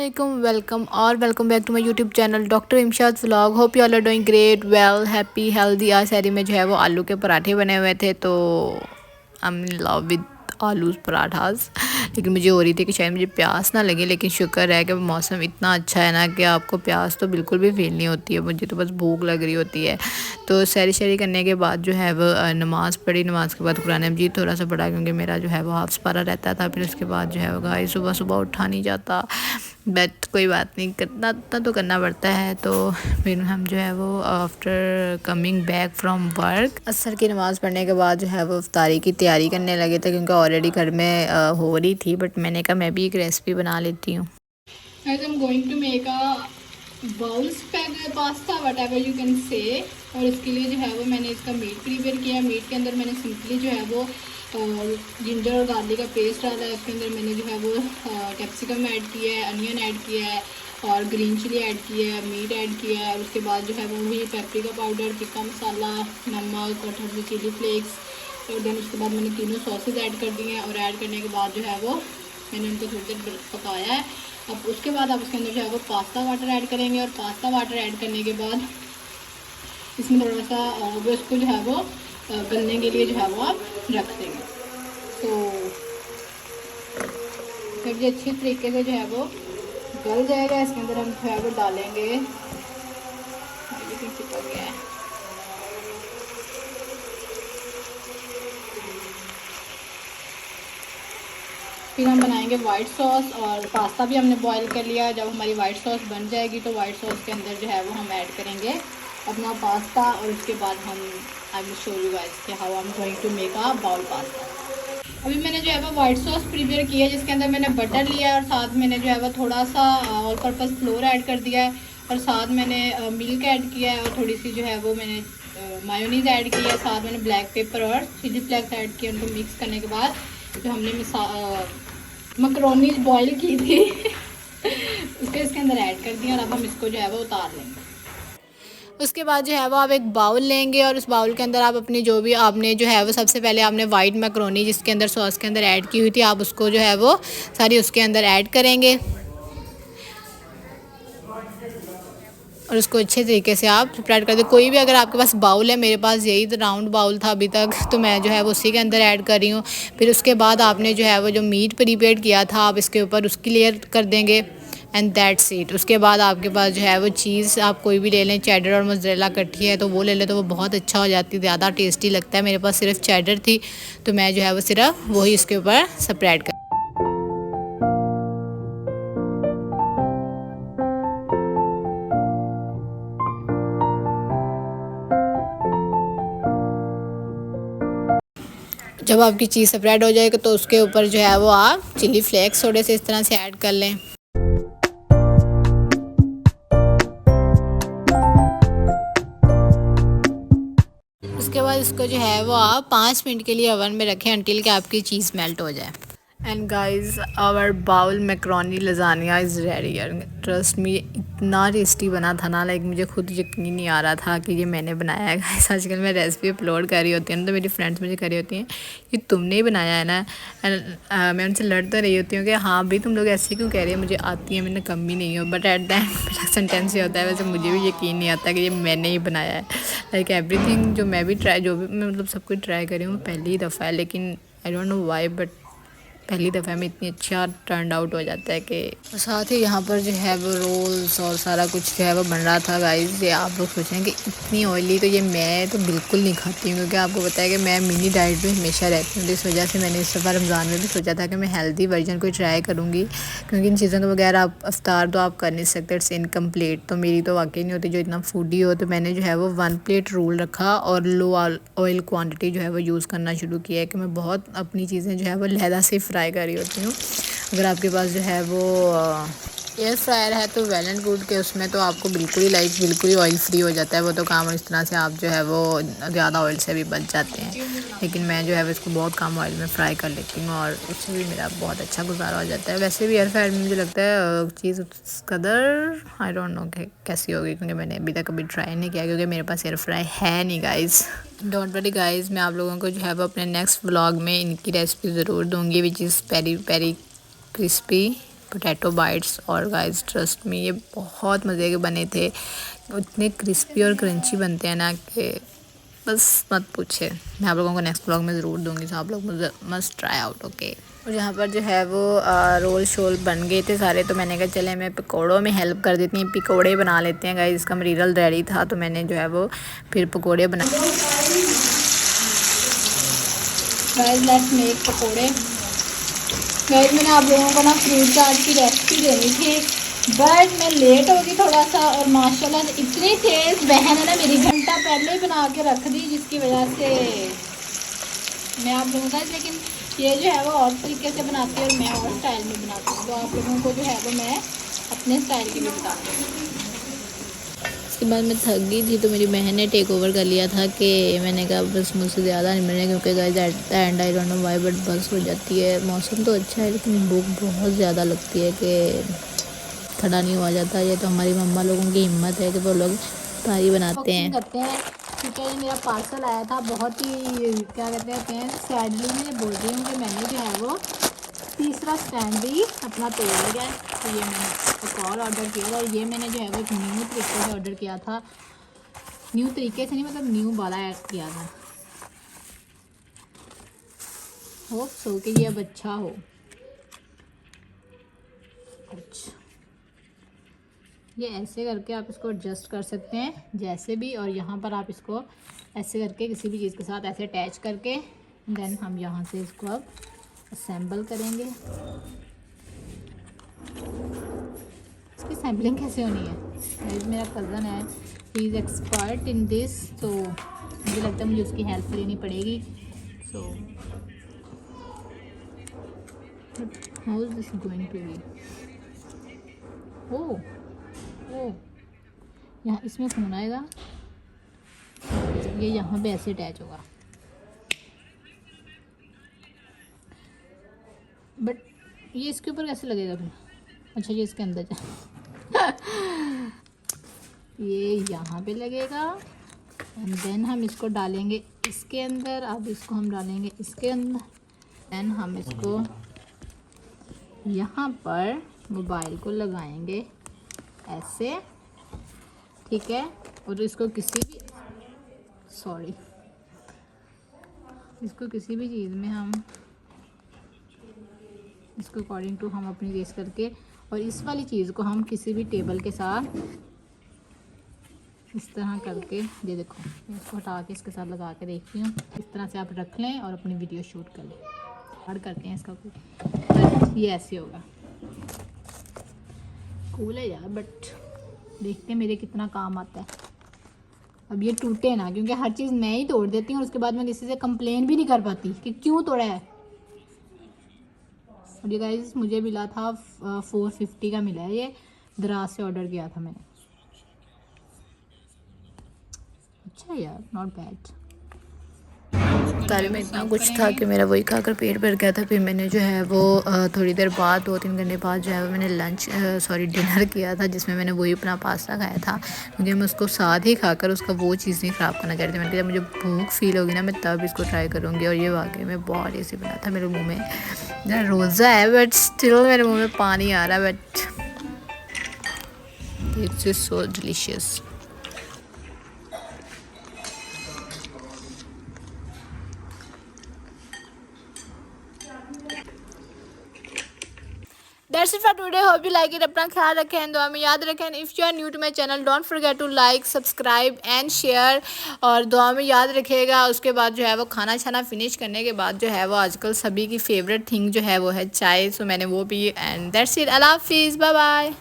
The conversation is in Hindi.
Assalamualaikum, welcome or welcome back to my YouTube channel doctor Imshad vlog. Hope you all are doing great, well, happy, healthy. आज शहरी में जो है वो आलू के पराठे बने हुए थे, तो I am in love with आलू पराठास। लेकिन मुझे हो रही थी कि शायद मुझे प्यास ना लगे, लेकिन शुक्र है कि मौसम इतना अच्छा है ना कि आपको प्यास तो बिल्कुल भी फील नहीं होती है। मुझे तो बस भूख लग रही होती है। तो सैरी शहरी करने के बाद जो है वो नमाज़ पढ़ी। नमाज़ के बाद कुरान मजीद थोड़ा सा पढ़ा, क्योंकि मेरा जो है वो हाफ्स पारा रहता था। फिर उसके बाद जो है वो गाइस सुबह सुबह उठा नहीं जाता, बट कोई बात नहीं, करना तो करना पड़ता है। तो फिर हम जो है वो after coming back from work असर की नमाज़ पढ़ने के बाद जो है वो इफ्तारी की तैयारी करने लगे थे, क्योंकि ऑलरेडी घर में हो रही थी। बट मैंने कहा मैं भी एक रेसिपी बना लेती हूँ। Guys, I'm going to make a bounce pasta, whatever you can say। और इसके लिए जो है वो मैंने इसका मीट प्रिपेयर किया। मीट के अंदर मैंने सिंपली जो है वो जिंजर और गार्लिक का पेस्ट डाला है। इसके अंदर मैंने जो है वो कैप्सिकम ऐड किया है, अनियन ऐड किया है और ग्रीन चिली ऐड किया है, मीट ऐड किया है। और उसके बाद जो है वो वही पेपरिका पाउडर, टिक्का मसाला, नमक और थोड़ी सी चिली फ्लेक्स। और देन उसके बाद मैंने तीनों सॉसेज ऐड कर दिए हैं। और ऐड करने के बाद जो है वो मैंने उनको थोड़ी देर पकाया है। अब उसके बाद आप उसके अंदर जो है वो पास्ता वाटर ऐड करेंगे। और पास्ता वाटर ऐड करने के बाद इसमें थोड़ा सा वो इसको जो है वो गलने के लिए जो है वो आप रख देंगे। तो जब ये अच्छी तरीके से जो है वो गल जाएगा, इसके अंदर हम जो है वो डालेंगे, चिपक गया है, फिर हम बनाएंगे वाइट सॉस। और पास्ता भी हमने बॉईल कर लिया। जब हमारी वाइट सॉस बन जाएगी तो वाइट सॉस के अंदर जो है वो हम ऐड करेंगे अपना पास्ता। और उसके बाद हम I will show you guys कि how I am going to make a bowl pasta. अभी मैंने जो है वो वाइट सॉस प्रिपेयर किया है, जिसके अंदर मैंने बटर लिया है और साथ मैंने जो है वो थोड़ा सा ऑल पर्पज़ फ्लोर ऐड कर दिया है। और साथ मैंने मिल्क ऐड किया है और थोड़ी सी जो है वो मैंने मायोनीज़ ऐड की है। साथ मैंने ब्लैक पेपर और चिली फ्लेक्स ऐड किए। उनको मिक्स करने के बाद जो हमने मकरोनी बॉईल की थी उसको इसके अंदर ऐड कर दिया। और अब हम इसको जो है वो उतार लेंगे। उसके बाद जो है वो आप एक बाउल लेंगे और उस बाउल के अंदर आप अपनी जो भी आपने जो है वो सबसे पहले आपने वाइट मैकरोनी जिसके अंदर सॉस के अंदर ऐड की हुई थी, आप उसको जो है वो सारी उसके अंदर ऐड करेंगे। और उसको अच्छे तरीके से आप स्प्रेड कर दें। कोई भी अगर आपके पास बाउल है, मेरे पास यही तो राउंड बाउल था अभी तक, तो मैं जो है वो उसी के अंदर ऐड कर रही हूँ। फिर उसके बाद आपने जो है वो जो मीट प्रिपेयर किया था आप इसके ऊपर उसकी लेयर कर देंगे एंड दैट्स इट। उसके बाद आपके पास जो है वो चीज़ आप कोई भी ले लें, चेडर और मोज़रेला इकट्ठी है तो वो ले लें, तो वो बहुत अच्छा हो जाती है, ज़्यादा टेस्टी लगता है। मेरे पास सिर्फ चेडर थी तो मैं जो है वो सिर्फ वही इसके ऊपर स्प्रेड कर। जब आपकी चीज़ स्प्रेड हो जाएगी तो उसके ऊपर जो है वो आप चिली फ्लेक्स थोड़े से इस तरह से ऐड कर लें। उसके बाद इसको जो है वो आप 5 मिनट के लिए ओवन में रखें अंटिल कि आपकी चीज़ मेल्ट हो जाए। And guys our bowl macaroni lasagna is ready. Trust me, इतना टेस्टी बना था ना, लाइक मुझे खुद यकीन नहीं आ रहा था कि ये मैंने बनाया है। गाइस आजकल मैं रेसिपी अपलोड कर रही होती हूँ तो मेरी फ्रेंड्स मुझे कर रही होती हैं कि तुमने ही बनाया है ना। एंड मैं उनसे लड़ तो रही होती हूँ कि हाँ भी तुम लोग ऐसे क्यों कह रही है, मुझे आती है, मैंने कमी नहीं हो। बट एट द एंड मेरा सेंटेंस ये होता है, वैसे मुझे भी यकीन नहीं आता कि ये मैंने ही बनाया है। लाइक एवरीथिंग जो मैं भी मतलब सब कुछ ट्राई करी हूँ पहली ही दफ़ा है, लेकिन I don't know why, but पहली दफ़ा में इतनी अच्छा टर्न आउट हो जाता है कि। साथ ही यहाँ पर जो है वो रोल्स और सारा कुछ जो है वो बन रहा था। गाइस ये आप लोग सोचें कि इतनी ऑयली तो ये मैं तो बिल्कुल नहीं खाती हूँ, क्योंकि आपको पता है कि मैं मिनी डाइट में हमेशा रहती हूँ। तो इस वजह से मैंने इस दफ़ा रमज़ान में भी सोचा था कि मैं हेल्दी वर्जन को ट्राई करूँगी, क्योंकि इन चीज़ों के बगैर आप अफ्तार तो आप कर नहीं सकते, इट्स इनकम्प्लीट। तो मेरी तो वाकई नहीं होती जो इतना फूडी हो। तो मैंने जो है वो 1 प्लेट रूल रखा और लो ऑयल क्वांटिटी जो है वो यूज़ करना शुरू किया है कि मैं बहुत अपनी चीज़ें जो है वो लहदा से फ्राई कर रही होती हूँ। अगर आपके पास जो है वो एयर फ्रायर है तो वेल एंड गुड के उसमें तो आपको बिल्कुल ही ऑयल फ्री हो जाता है वो तो काम। इस तरह से आप जो है वो ज़्यादा ऑयल से भी बच जाते हैं। लेकिन मैं जो है वो इसको बहुत कम ऑयल में फ्राई कर लेती हूँ और उससे भी मेरा बहुत अच्छा गुजारा हो जाता है। वैसे भी एयर फ्रायर में मुझे लगता है चीज़ उस कदर आई डोंट नो कैसी होगी, क्योंकि मैंने अभी तक कभी ट्राई नहीं किया, क्योंकि मेरे पास एयर फ्राई है नहीं गाइज़। डोंट वरी गाइज़, मैं आप लोगों को जो है वो अपने नेक्स्ट व्लॉग में इनकी रेसिपी ज़रूर दूँगी, which is peri peri crispy potato bites. और गाइस ट्रस्ट मी ये बहुत मज़े के बने थे, इतने क्रिस्पी और क्रंची बनते हैं ना कि बस मत पूछे। मैं आप लोगों को नेक्स्ट ब्लॉग में ज़रूर दूंगी, तो आप लोग मुझे मस्ट ट्राई आउट। ओके, और यहाँ पर जो है वो रोल शोल बन गए थे सारे, तो मैंने कहा चले मैं पकौड़ों में हेल्प कर देती हूँ, पकौड़े बना लेते हैं गाइस। इसका मटीरियल रेडी था तो मैंने जो है वो फिर पकौड़े बना। गाइस लेट्स मेक पकौड़े। गाइस मैंने आप लोगों को ना फ्रूट चाट की रेसिपी देनी थी, बट मैं लेट हो गई थोड़ा सा, और माशाल्लाह से इतनी तेज़ बहन है ना मेरी, घंटा पहले ही बना के रख दी, जिसकी वजह से मैं आप लोगों का, लेकिन ये जो है वो और तरीके से बनाती है और मैं और स्टाइल में बनाती हूँ, तो आप लोगों को जो है वो मैं अपने स्टाइल की भी बताती हूँ। उसके बाद मैं थक गई थी तो मेरी बहन ने टेक ओवर कर लिया था कि मैंने कहा बस मुझसे ज़्यादा नहीं मिलने, क्योंकि guys at the and I don't know why but बस हो जाती है। मौसम तो अच्छा है लेकिन भूख बहुत ज़्यादा लगती है कि खड़ा नहीं हुआ जाता। ये तो हमारी मम्मा लोगों की हिम्मत है कि वो लोग पारी बनाते हैं। क्योंकि ये मेरा पार्सल आया था, बहुत ही क्या कहते हैं सैडली मैं बोल रही हूँ कि मैंने जो है वो तीसरा स्टैंड भी अपना तोड़ लिया है। तो ये मैंने एक और ऑर्डर किया था, ये मैंने जो है वो एक न्यू तरीके से ऑर्डर किया था, न्यू तरीके से नहीं मतलब न्यू वाला ऐड किया था। होप सो कि ये अब अच्छा हो। अच्छा, ये ऐसे करके आप इसको एडजस्ट कर सकते हैं जैसे भी, और यहाँ पर आप इसको ऐसे करके किसी भी चीज़ के साथ ऐसे अटैच करके देन हम यहाँ से इसको अब असेंबल करेंगे। इसकी सैम्पलिंग कैसे होनी है? मेरा कज़न है, he is expert in this, तो मुझे लगता है मुझे उसकी हेल्प लेनी पड़ेगी। So how is this going to be? Oh यहाँ इसमें फ़ोन आएगा, ये यहाँ पे ऐसे अटैच होगा, बट ये इसके ऊपर कैसे लगेगा फिर? अच्छा ये इसके अंदर ये यहाँ पे लगेगा एंड देन हम इसको डालेंगे इसके अंदर। अब इसको हम डालेंगे इसके अंदर, देन हम इसको यहाँ पर मोबाइल को लगाएंगे ऐसे, ठीक है। और इसको किसी भी इसको किसी भी चीज़ में हम इसको अकॉर्डिंग टू हम अपनी रेस करके, और इस वाली चीज़ को हम किसी भी टेबल के साथ इस तरह करके, ये देखो मैं इसको हटा के इसके साथ लगा के देखती हूँ, इस तरह से आप रख लें और अपनी वीडियो शूट कर लें। हार्ड करते हैं इसका कुछ, ये ऐसे होगा, कूल है यार, बट देखते हैं मेरे कितना काम आता है। अब ये टूटे ना, क्योंकि हर चीज़ मैं ही तोड़ देती हूँ और उसके बाद मैं किसी से कंप्लेन भी नहीं कर पाती कि क्यों तोड़ा है। और ये गाइस मुझे मिला था 450 का मिला है, ये दराज से ऑर्डर किया था मैंने। अच्छा यार, नॉट बैड। कल में इतना कुछ था कि मेरा वही खाकर पेट भर गया था। फिर मैंने जो है वो थोड़ी देर बाद 2-3 घंटे बाद जो है वो मैंने डिनर किया था, जिसमें मैंने वही अपना पास्ता खाया था, क्योंकि मैं उसको साथ ही खाकर उसका वो चीज़ नहीं ख़राब करना चाहती थी। मैंने कहा जब मुझे भूख फील होगी ना मैं तब इसको ट्राई करूँगी। और ये वाकई में बहुत ईजी बना था। मेरे मुँह में जरा रोज़ा है बट स्टिल मेरे मुँह में पानी आ रहा है, but it's is so delicious. That's it for today. Hope you like it. अपना ख्याल रखें, दुआ में याद रखें। If you are new to my channel, don't forget to like, subscribe and share. और दुआ में याद रखिएगा। उसके बाद जो है वो खाना छाना फिनिश करने के बाद जो है वो आजकल सभी की फेवरेट थिंग जो है वो है चाय। सो मैंने वो भी, एंड दैट्स इट। अल्लाह हाफिज़, बाय बाय।